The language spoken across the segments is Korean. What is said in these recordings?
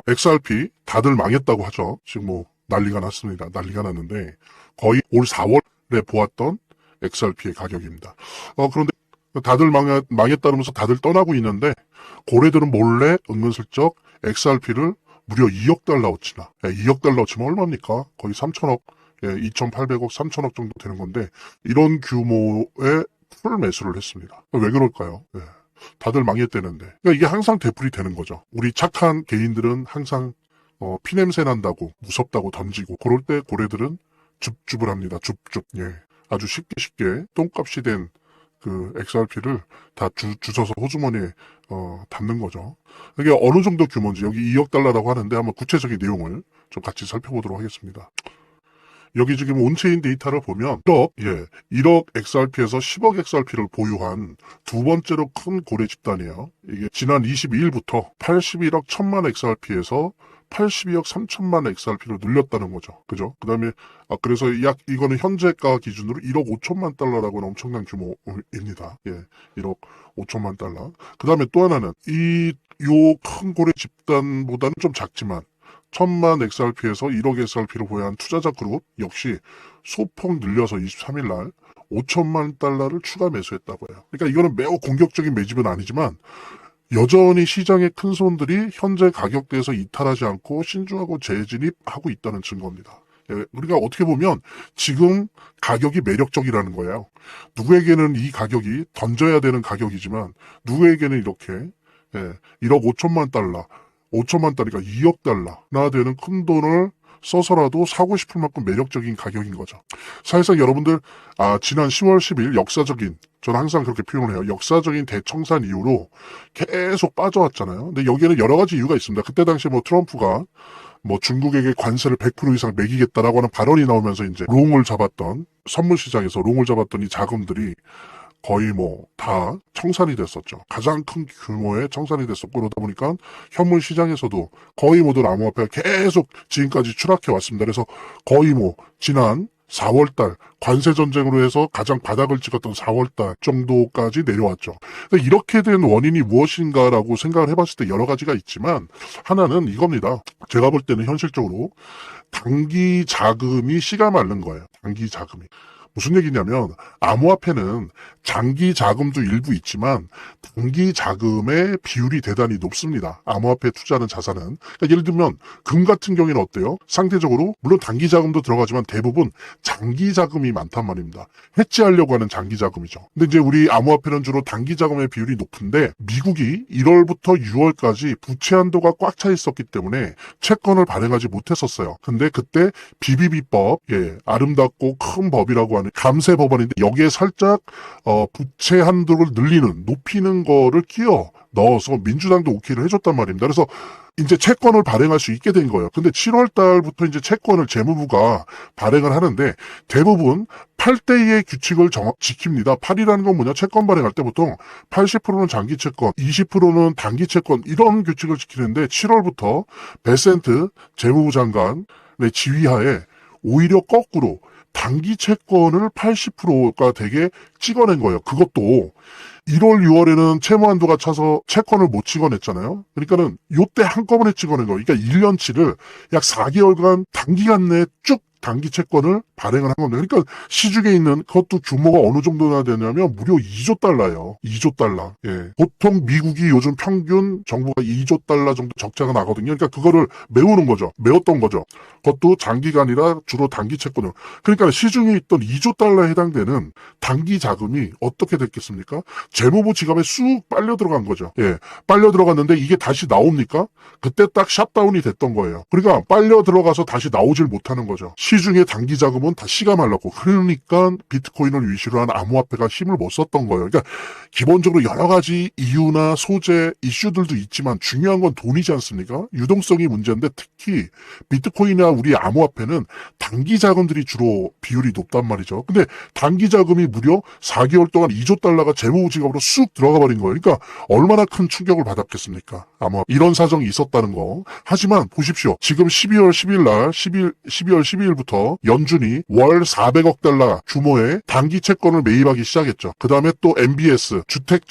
XRP 다들 망했다고 하죠. 지금 뭐 난리가 났습니다. 난리가 났는데 거의 올 4월에 보았던 XRP의 가격입니다. 그런데 다들 망했다면서 다들 떠나고 있는데 고래들은 몰래 은근슬쩍 XRP를 무려 2억 달러어치나 2억 달러어치면 얼마입니까? 거의 3천억 2,800억 3천억 정도 되는 건데 이런 규모의 풀 매수를 했습니다. 왜 그럴까요? 다들 망했대는데 그러니까 이게 항상 되풀이 되는 거죠. 우리 착한 개인들은 항상 피냄새 난다고 무섭다고 던지고 그럴 때 고래들은 줍줍을 합니다. 줍줍. 아주 쉽게 똥값이 된 그 XRP를 다 주워서 호주머니에 담는 거죠. 이게 어느 정도 규모인지 여기 2억 달러라고 하는데 한번 구체적인 내용을 좀 같이 살펴보도록 하겠습니다. 여기 지금 온체인 데이터를 보면 1억 XRP에서 10억 XRP를 보유한 두 번째로 큰 고래 집단이에요. 이게 지난 22일부터 81억 1000만 XRP에서 82억 3천만 XRP로 늘렸다는 거죠. 그죠? 그 다음에, 그래서 이거는 현재가 기준으로 1억 5천만 달러라고는 엄청난 규모입니다. 1억 5천만 달러. 그 다음에 또 하나는, 요 큰 고래 집단보다는 좀 작지만, 1000만 XRP에서 1억 XRP를 보유한 투자자 그룹 역시 소폭 늘려서 23일날 5천만 달러를 추가 매수했다고 해요. 그러니까 이거는 매우 공격적인 매집은 아니지만, 여전히 시장의 큰 손들이 현재 가격대에서 이탈하지 않고 신중하고 재진입하고 있다는 증거입니다. 우리가 어떻게 보면 지금 가격이 매력적이라는 거예요. 누구에게는 이 가격이 던져야 되는 가격이지만 누구에게는 이렇게 1억 5천만 달러, 5천만 달러니까 2억 달러나 되는 큰 돈을 써서라도 사고 싶을 만큼 매력적인 가격인 거죠. 사실상 여러분들 지난 10월 10일 역사적인 저는 항상 그렇게 표현을 해요. 역사적인 대청산 이후로 계속 빠져왔잖아요. 근데 여기에는 여러 가지 이유가 있습니다. 그때 당시에 트럼프가 중국에게 관세를 100% 이상 매기겠다라고 하는 발언이 나오면서 이제 선물 시장에서 롱을 잡았던 이 자금들이 거의 다 청산이 됐었죠. 가장 큰 규모의 청산이 됐었고 그러다 보니까 현물 시장에서도 거의 모든 암호화폐가 계속 지금까지 추락해 왔습니다. 그래서 거의 지난 4월달 관세 전쟁으로 해서 가장 바닥을 찍었던 4월달 정도까지 내려왔죠. 이렇게 된 원인이 무엇인가라고 생각을 해봤을 때 여러 가지가 있지만 하나는 이겁니다. 제가 볼 때는 현실적으로 단기 자금이 씨가 마른 거예요. 단기 자금이. 무슨 얘기냐면 암호화폐는 장기 자금도 일부 있지만 단기 자금의 비율이 대단히 높습니다. 암호화폐 투자하는 자산은. 그러니까 예를 들면 금 같은 경우에는 어때요? 상대적으로 물론 단기 자금도 들어가지만 대부분 장기 자금이 많단 말입니다. 해지하려고 하는 장기 자금이죠. 근데 이제 우리 암호화폐는 주로 단기 자금의 비율이 높은데 미국이 1월부터 6월까지 부채 한도가 꽉 차 있었기 때문에 채권을 발행하지 못했었어요. 근데 그때 BBB법, 아름답고 큰 법이라고 하는 감세 법안인데 여기에 살짝 부채 한도를 높이는 거를 끼워 넣어서 민주당도 오케이를 해줬단 말입니다. 그래서 이제 채권을 발행할 수 있게 된 거예요. 근데 7월 달부터 이제 채권을 재무부가 발행을 하는데 대부분 8대2의 규칙을 지킵니다. 8이라는 건 뭐냐? 채권 발행할 때 보통 80%는 장기 채권, 20%는 단기 채권 이런 규칙을 지키는데 7월부터 베센트 재무부 장관의 지휘하에 오히려 거꾸로 단기 채권을 80%가 되게 찍어낸 거예요. 그것도 1월, 6월에는 채무 한도가 차서 채권을 못 찍어냈잖아요. 그러니까는 요때 한꺼번에 찍어낸 거예요. 그러니까 1년치를 약 4개월간 단기간 내에 쭉 단기 채권을 발행을 한 겁니다. 그러니까 시중에 있는 그것도 규모가 어느 정도나 되냐면 무려 2조 달러예요. 2조 달러. 보통 미국이 요즘 평균 정부가 2조 달러 정도 적자가 나거든요. 그러니까 그거를 메웠던 거죠. 그것도 장기간이라 주로 단기 채권을. 그러니까 시중에 있던 2조 달러에 해당되는 단기 자금이 어떻게 됐겠습니까? 재무부 지갑에 쑥 빨려 들어간 거죠. 빨려 들어갔는데 이게 다시 나옵니까? 그때 딱 샷다운이 됐던 거예요. 그러니까 빨려 들어가서 다시 나오질 못하는 거죠. 시중의 단기 자금은 다 씨가 말랐고 그러니까 비트코인을 위시로 한 암호화폐가 힘을 못 썼던 거예요. 그러니까 기본적으로 여러 가지 이유나 소재, 이슈들도 있지만 중요한 건 돈이지 않습니까? 유동성이 문제인데 특히 비트코인이나 우리 암호화폐는 단기 자금들이 주로 비율이 높단 말이죠. 근데 단기 자금이 무려 4개월 동안 2조 달러가 재무부 지갑으로 쑥 들어가 버린 거예요. 그러니까 얼마나 큰 충격을 받았겠습니까? 아마 이런 사정이 있었다는 거. 하지만 보십시오. 지금 12월 10일 날 12월 12일부터 이후부터 연준이 월 400억 달러 규모의 단기 채권을 매입하기 시작했죠. 그 다음에 또 MBS 주택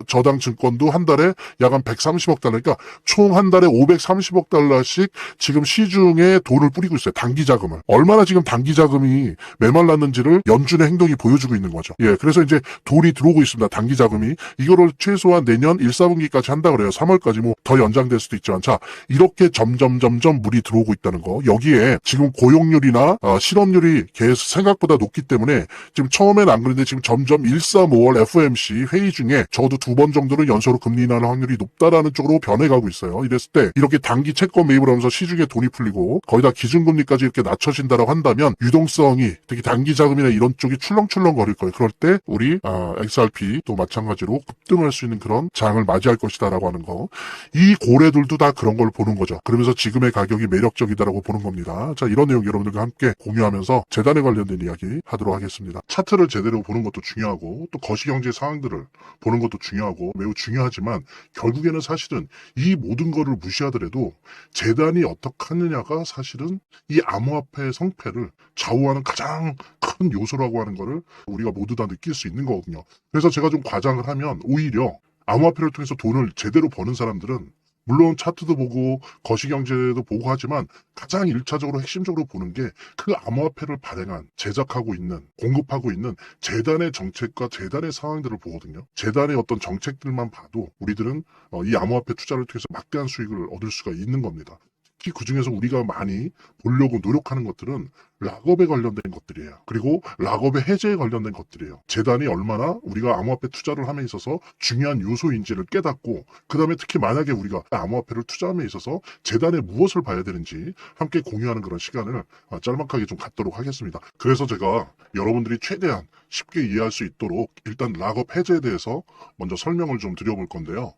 저당 증권도 한 달에 약 한 130억 달러, 그러니까 총 한 달에 530억 달러씩 지금 시중에 돈을 뿌리고 있어요. 단기 자금을. 얼마나 지금 단기 자금이 메말랐는지를 연준의 행동이 보여주고 있는 거죠. 예, 그래서 이제 돈이 들어오고 있습니다. 단기 자금이. 이거를 최소한 내년 1, 4분기까지 한다 그래요. 3월까지 뭐 더 연장될 수도 있지만, 자, 이렇게 점점 물이 들어오고 있다는 거. 여기에 지금 고용률이나 실업률이 계속 생각보다 높기 때문에 지금 처음엔 안 그랬는데 지금 점점 1, 3, 5월 FOMC 회의 중에 적어도 2번 정도는 연소로 금리 인하할 확률이 높다라는 쪽으로 변해가고 있어요. 이랬을 때 이렇게 단기 채권 매입을 하면서 시중에 돈이 풀리고 거기다 기준금리까지 이렇게 낮춰진다라고 한다면 유동성이 특히 단기 자금이나 이런 쪽이 출렁출렁 거릴 거예요. 그럴 때 우리 XRP 또 마찬가지로 급등할 수 있는 그런 장을 맞이할 것이다라고 하는 거. 이 고래들도 다 그런 걸 보는 거죠. 그러면서 지금의 가격이 매력적이다라고 보는 겁니다. 자, 이런 내용 여러분들과 함께 공유하면서 재단에 관련된 이야기 하도록 하겠습니다. 차트를 제대로 보는 것도 중요하고 또 거시경제 상황들을 보는 것도 중요하고 매우 중요하지만 결국에는 사실은 이 모든 거를 무시하더라도 재단이 어떻게 하느냐가 사실은 이 암호화폐의 성패를 좌우하는 가장 큰 요소라고 하는 거를 우리가 모두 다 느낄 수 있는 거거든요. 그래서 제가 좀 과장을 하면 오히려 암호화폐를 통해서 돈을 제대로 버는 사람들은 물론 차트도 보고 거시경제도 보고 하지만 가장 1차적으로 핵심적으로 보는 게 그 암호화폐를 발행한 제작하고 있는 공급하고 있는 재단의 정책과 재단의 상황들을 보거든요. 재단의 어떤 정책들만 봐도 우리들은 이 암호화폐 투자를 통해서 막대한 수익을 얻을 수가 있는 겁니다. 특히 그중에서 우리가 많이 보려고 노력하는 것들은 락업에 관련된 것들이에요. 그리고 락업의 해제에 관련된 것들이에요. 재단이 얼마나 우리가 암호화폐 투자를 함에 있어서 중요한 요소인지를 깨닫고 그 다음에 특히 만약에 우리가 암호화폐를 투자함에 있어서 재단에 무엇을 봐야 되는지 함께 공유하는 그런 시간을 짤막하게 좀 갖도록 하겠습니다. 그래서 제가 여러분들이 최대한 쉽게 이해할 수 있도록 일단 락업 해제에 대해서 먼저 설명을 좀 드려볼 건데요.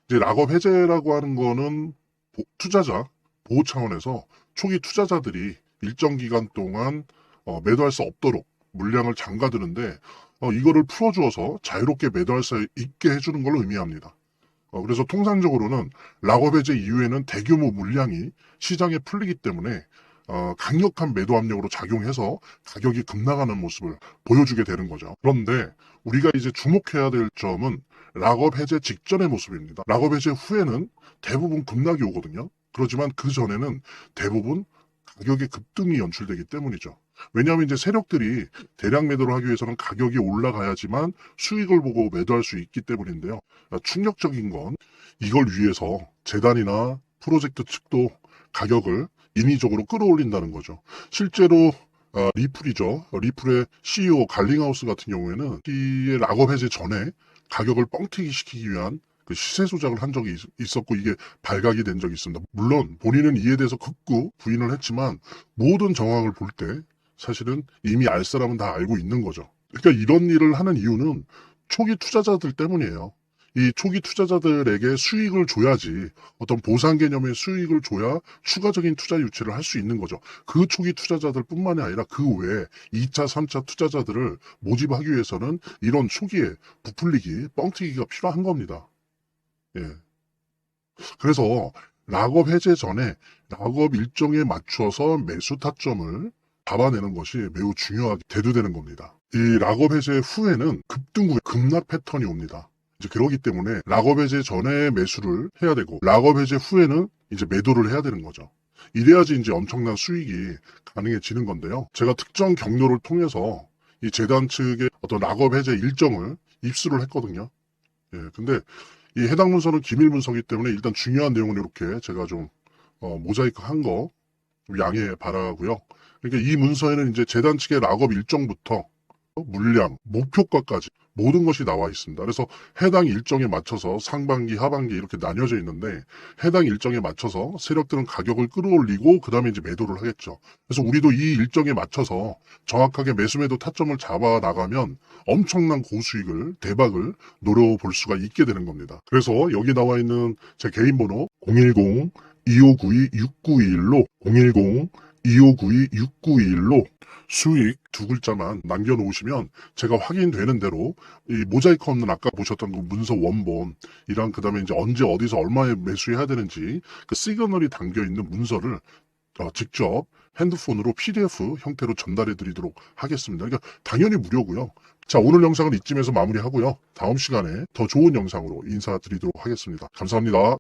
이제 락업 해제라고 하는 거는 투자자 보호 차원에서 초기 투자자들이 일정 기간 동안 매도할 수 없도록 물량을 잠가두는데 이거를 풀어주어서 자유롭게 매도할 수 있게 해주는 걸 의미합니다. 그래서 통상적으로는 락업 해제 이후에는 대규모 물량이 시장에 풀리기 때문에 강력한 매도 압력으로 작용해서 가격이 급락하는 모습을 보여주게 되는 거죠. 그런데 우리가 이제 주목해야 될 점은 락업 해제 직전의 모습입니다. 락업 해제 후에는 대부분 급락이 오거든요. 그렇지만 그 전에는 대부분 가격의 급등이 연출되기 때문이죠. 왜냐하면 이제 세력들이 대량 매도를 하기 위해서는 가격이 올라가야지만 수익을 보고 매도할 수 있기 때문인데요. 충격적인 건 이걸 위해서 재단이나 프로젝트 측도 가격을 인위적으로 끌어올린다는 거죠. 실제로 리플이죠. 리플의 CEO 갈링하우스 같은 경우에는 이 락업 해제 전에 가격을 뻥튀기 시키기 위한 그 시세 조작을 한 적이 있었고 이게 발각이 된 적이 있습니다. 물론 본인은 이에 대해서 극구 부인을 했지만 모든 정황을 볼 때 사실은 이미 알 사람은 다 알고 있는 거죠. 그러니까 이런 일을 하는 이유는 초기 투자자들 때문이에요. 이 초기 투자자들에게 수익을 줘야지 어떤 보상 개념의 수익을 줘야 추가적인 투자 유치를 할 수 있는 거죠. 그 초기 투자자들 뿐만이 아니라 그 외에 2차, 3차 투자자들을 모집하기 위해서는 이런 초기에 부풀리기, 뻥튀기가 필요한 겁니다. 예. 그래서 락업 해제 전에 락업 일정에 맞춰서 매수 타점을 잡아내는 것이 매우 중요하게 대두되는 겁니다. 이 락업 해제 후에는 급등 후에 급락 패턴이 옵니다. 이제 그러기 때문에 락업 해제 전에 매수를 해야 되고 락업 해제 후에는 이제 매도를 해야 되는 거죠. 이래야지 이제 엄청난 수익이 가능해지는 건데요. 제가 특정 경로를 통해서 이 재단 측의 어떤 락업 해제 일정을 입수를 했거든요. 예, 근데 이 해당 문서는 기밀 문서이기 때문에 일단 중요한 내용은 이렇게 제가 좀 모자이크 한 거 좀 양해 바라고요. 그러니까 이 문서에는 이제 재단 측의 락업 일정부터 물량, 목표가까지 모든 것이 나와 있습니다. 그래서 해당 일정에 맞춰서 상반기, 하반기 이렇게 나뉘어져 있는데 해당 일정에 맞춰서 세력들은 가격을 끌어올리고 그 다음에 이제 매도를 하겠죠. 그래서 우리도 이 일정에 맞춰서 정확하게 매수매도 타점을 잡아 나가면 엄청난 고수익을, 대박을 노려볼 수가 있게 되는 겁니다. 그래서 여기 나와 있는 제 개인 번호 010-2592-6921로 010-2592-6921로 수익 두 글자만 남겨놓으시면 제가 확인되는 대로 이 모자이크 없는 아까 보셨던 그 문서 원본이랑 그 다음에 이제 언제 어디서 얼마에 매수해야 되는지 그 시그널이 담겨있는 문서를 직접 핸드폰으로 PDF 형태로 전달해 드리도록 하겠습니다. 그러니까 당연히 무료고요. 자, 오늘 영상은 이쯤에서 마무리하고요. 다음 시간에 더 좋은 영상으로 인사드리도록 하겠습니다. 감사합니다.